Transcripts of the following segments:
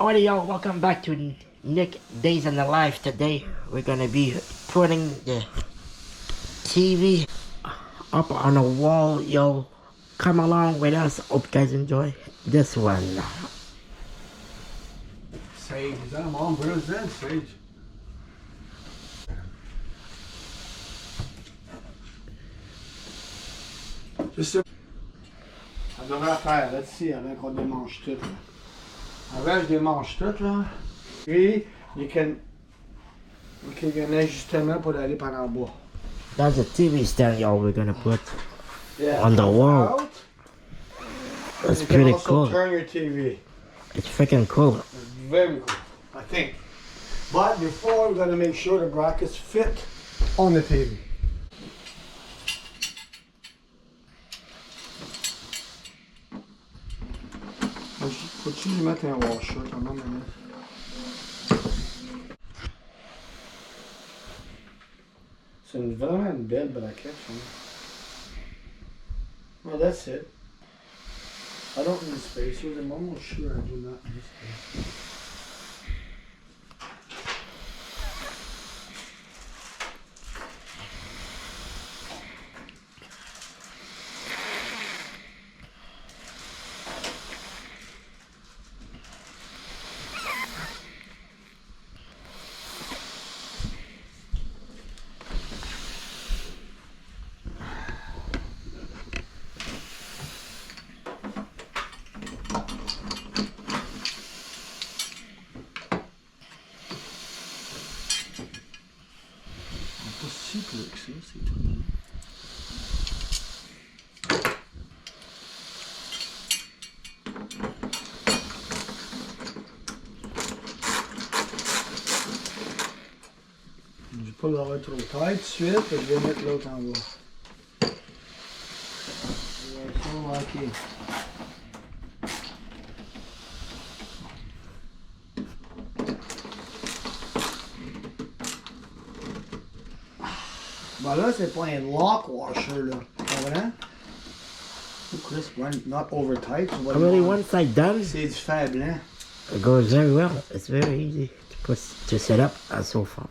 Alrighty, y'all, welcome back to Nick Days in the Life. Today, we're gonna be putting the TV up on the wall, yo. Come along with us. Hope you guys enjoy this one. Sage, is that a mom? Where is that? Sage. Juste ça. Ça devrait faire, là, ici, avant qu'on démange tout. Là. Avant, je démange tout, là. Puis, il y a un ajustement pour aller par en bas. That's a TV stand, y'all, we're gonna put Yeah. on the wall. Out. That's You can pretty also cool. turn your TV. It's freaking cool. Very cool, I think. But before, we're gonna make sure the brackets fit on the TV. Faut-tu lui mettre un washer quand même? C'est vraiment une belle braquette. Hein? Well, that's it. I don't need spacers. I'm almost sure I do not need spacers. Pas si bleu que ça, c'est tout. Je ne vais pas l'avoir trop tight tout de suite, et je vais mettre l'autre en bas. Ok. Ben là, c'est pas un lock washer, là. Tu comprends? Chris, run not over tight. So what I'm you only want, one side done. c'est du faible, hein? It goes very well. It's very easy to set up so far.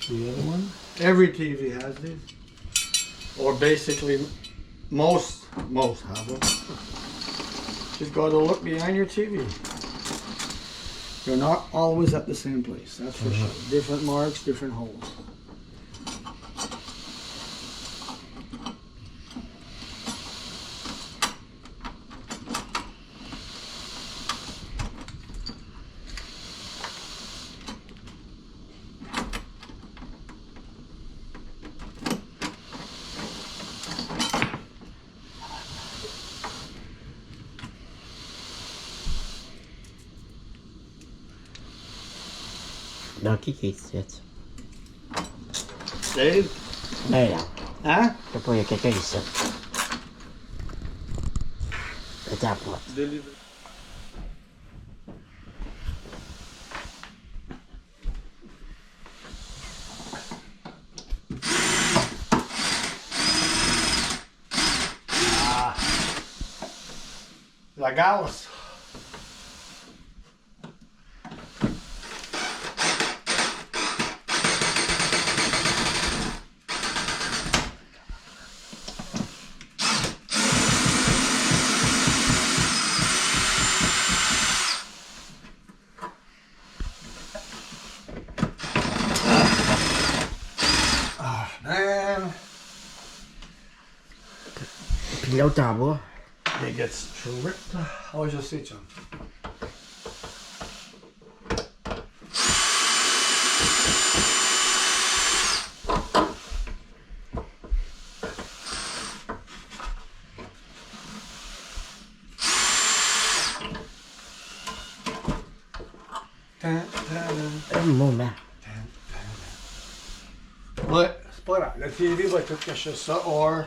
The other one? Every TV has these. Or basically, most have them. Just gotta look behind your TV. You're not always at the same place, that's for sure. Different marks, different holes. Dans qui est ici? Dave? Ben là. Hein? Je sais pas, il y a quelqu'un ici. C'est à la porte. Ah. La gauss. Man. Puis l'autre en bas. It gets ripped. Oh, je sais, chum. Un moment. Ouais, c'est pas grave. La TV va tout cacher ça, or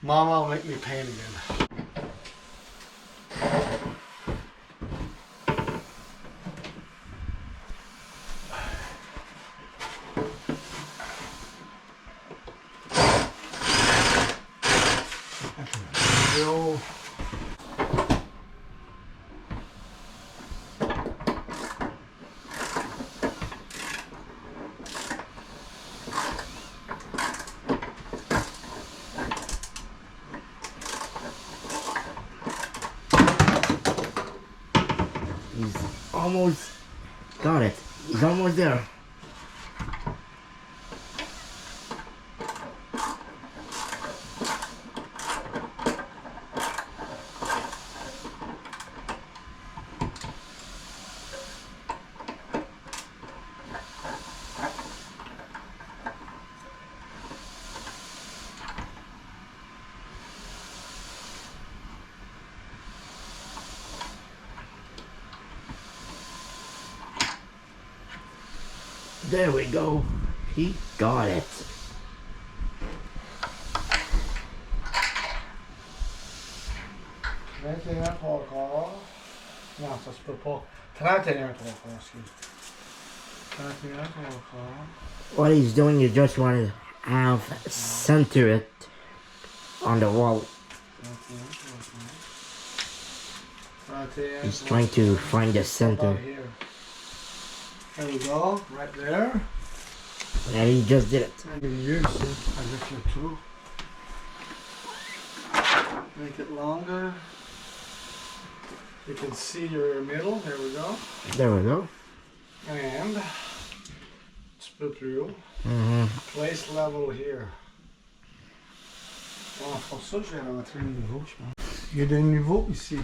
Mama will make me paint again. almost got it. He's almost there. There we go. He got it. 21 3/4. Non, ça se peut pas. 31 3/4, excuse. 31 3/4. What he's doing, you just want to have center it on the wall. 31 He's trying to find the center. About here. There we go, right there. And he just did it. And then you see, avec le trou. Make it longer. You can see your middle, there we go. There we go. And split through. Mm-hmm. Place level here. Bon, pour ça, je vais rentrer le niveau, je pense. Il y a des niveaux ici.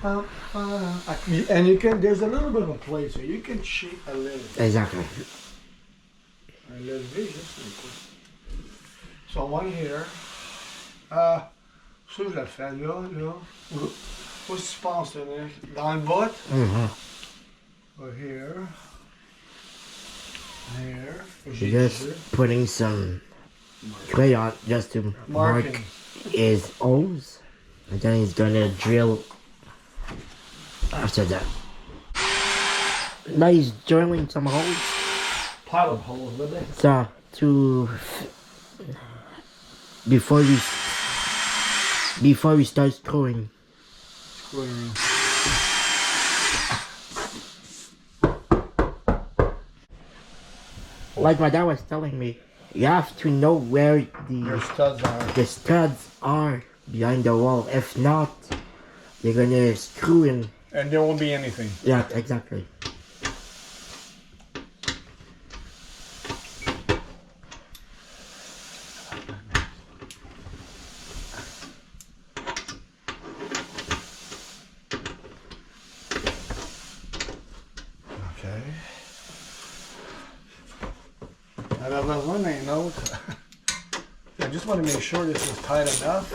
And you can, there's a little bit of a place, so you can shape a little. Exactly. A little bit, just like this. So one here. Ça, je le fais là, là. Où est-ce que tu penses, Nick? Dans le bout? Mm-hmm. Or here. Here. Just putting some crayon just to mark Marking. his holes. And then he's gonna drill after that. Now he's drilling some holes. Pile of holes, would they? So before we start screwing. Screwing. Like my dad was telling me, you have to know where Your studs are. the studs are behind the wall. If not, you're gonna screw in. And there won't be anything. Yeah, exactly. Okay. Alors besoin d'un autre. I just want to make sure this is tight enough.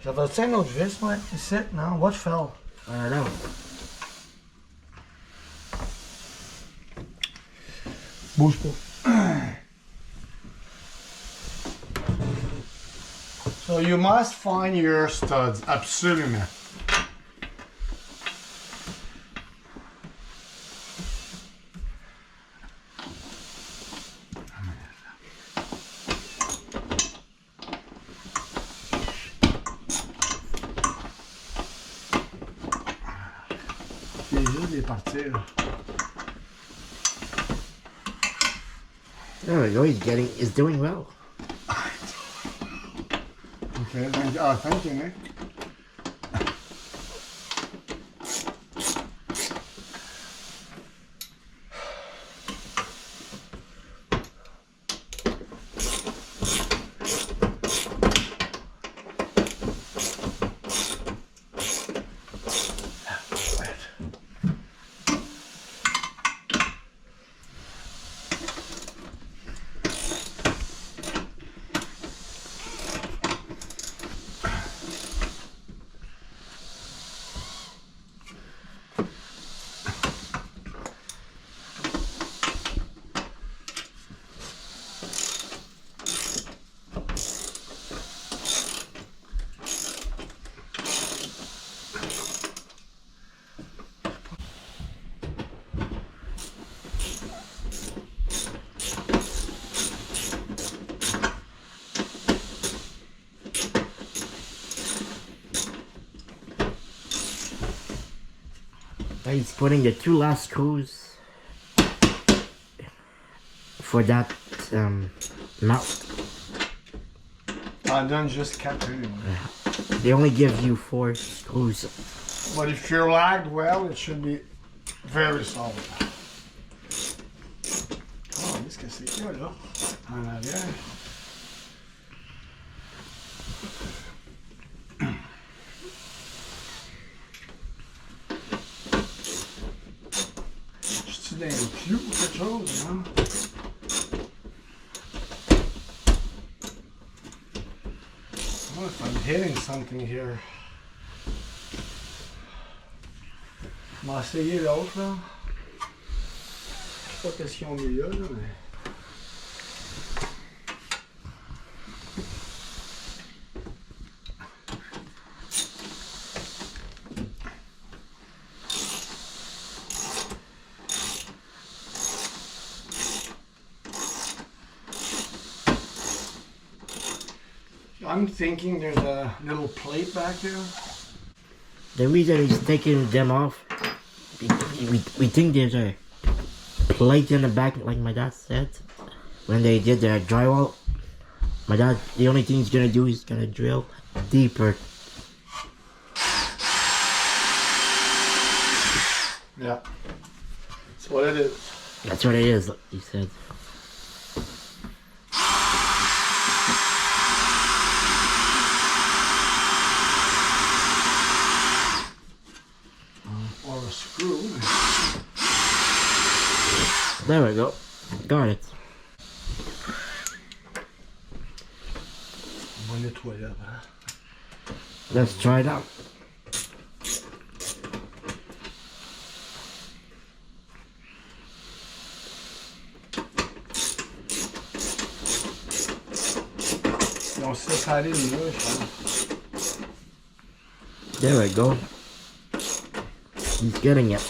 J'avais un autre vis, moi, ici? Non? What fell? I don't know. Bouge pas. So you must find your studs, absolument. C'est juste les partir. There we go. He's doing well. Okay, thank you, Nick. He's putting the two last screws for that mount. I done just kept it. They only give you 4 screws. But if you're lagged well, it should be very solid. Oh, qu'est-ce que c'est qu'il y a là? En arrière. Je suis dans le clou ou quelque chose, hein? Oh, if I'm hitting something here. On va essayer l'autre là. Je sais pas qu'est-ce qu'ils ont mis là, mais. I'm thinking there's a little plate back there. The reason he's taking them off, we think there's a plate in the back, like my dad said. When they did their drywall, my dad, the only thing he's gonna do is gonna drill deeper. Yeah. That's what it is. That's what it is, he said. Or a screw. There we go. Got it. On va nettoyer avant. Let's try it out. Ils ont séparé les murs, je pense. There we go. He's getting it.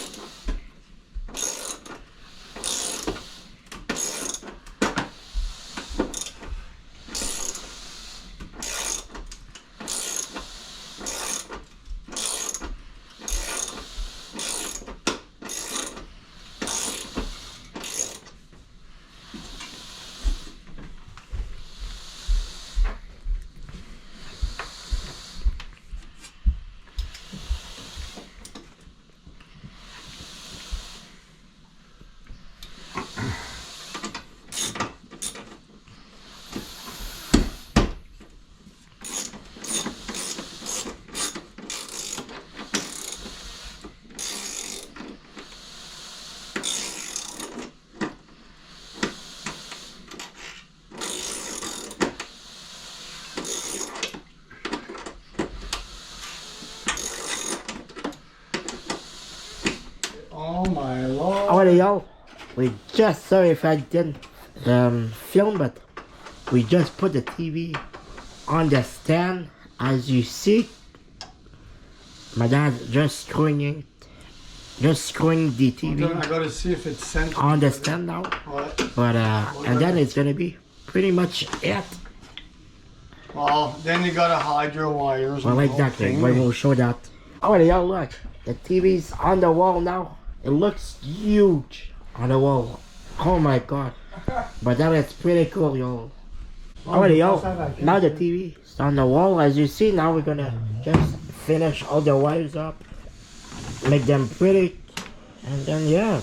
Oh my lord. Alrighty, y'all. We just, sorry if I didn't film, but we just put the TV on the stand. As you see, my dad just screwing the TV I gotta see if it's centered. on the stand now. Ouais. But and then it's gonna be pretty much it. Well, then you gotta hide your wires. Well, and the whole exactly. thing. We will show that. Alrighty, y'all, look. The TV's on the wall now. It looks huge on the wall. Oh my god. But that is pretty cool, y'all. Alrighty, y'all. Now the TV is on the wall. As you see, now we're gonna just finish all the wires up. Make them pretty. And then, yeah.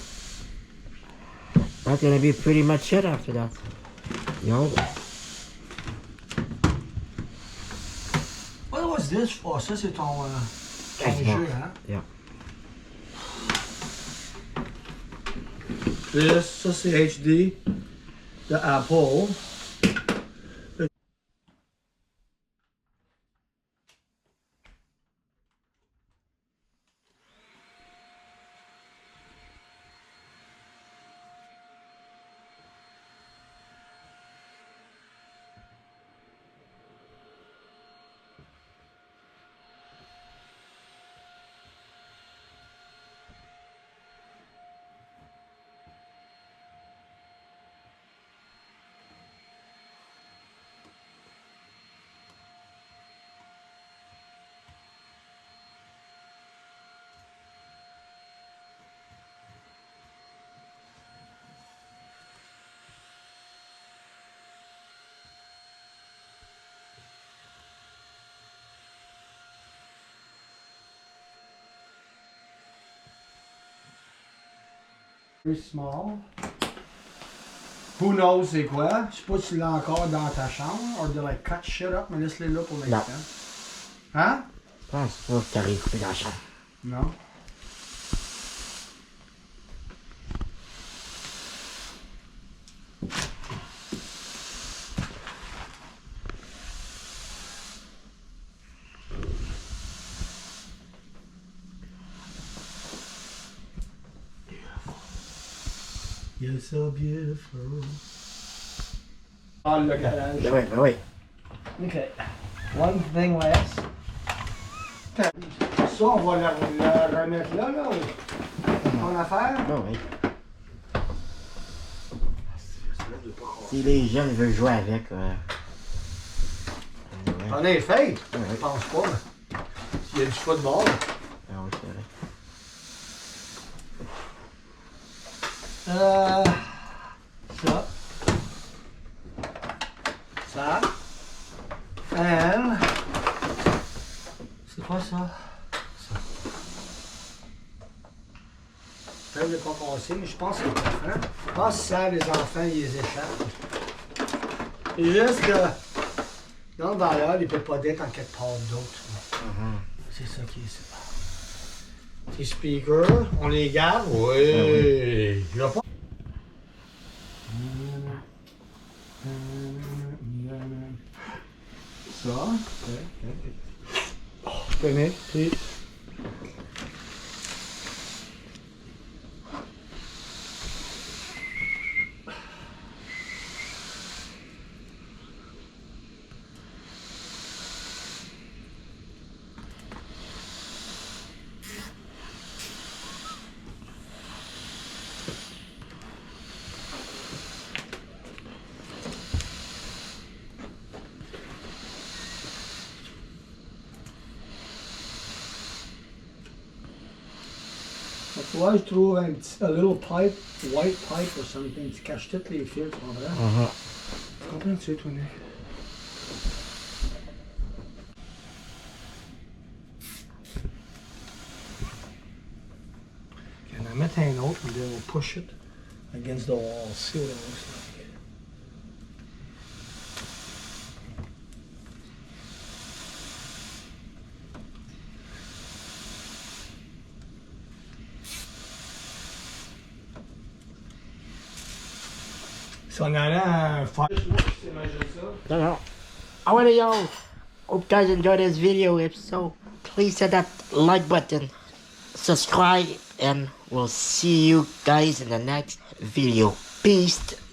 That's gonna be pretty much it after that. Yo. What was this for? Ça, c'est ton Xbox. jeu, hein? Yeah. This, ça, c'est HD. The Apple. Very small. Who knows c'est quoi? Je sais pas si tu l'as encore dans ta chambre. Or de like cut shit up, mais laisse-les là pour l'instant. Hein? Je pense pas que t'arrives plus dans la chambre. Non. You're so beautiful. Ah, le garage. Ben oui, ben oui. Okay. One thing less. Ça, on va le remettre là, en affaire. Ben oui. Si les jeunes veulent jouer avec, ouais. T'en es fait? Ah oui. Je pense pas. S'il y a du football. Ah oui, c'est vrai. Ça. Ça. And. C'est quoi ça? Ça. Je ne l'ai pas cassé, mais je pense que c'est pas hein? Je pense que ça, les enfants, ils les échappent. C'est juste que dans le valeur, il ne peut pas d'être en quelque part d'autre. C'est ça qui est ça. Tes speakers, on les garde? Oui. Il va pas. Ça. Je connais. Puis. Tu vois, je trouve un petit, a little pipe, white pipe or something, tu caches toutes les fils, tu comprends? Tu comprends-tu, toi, Nick? On va en mettre un autre, and then we'll push it against the wall, see what it looks like. Si on allait à faire... No, no. Alrighty, y'all. Hope you guys enjoyed this video. If so, please hit that like button, subscribe, and we'll see you guys in the next video. Peace.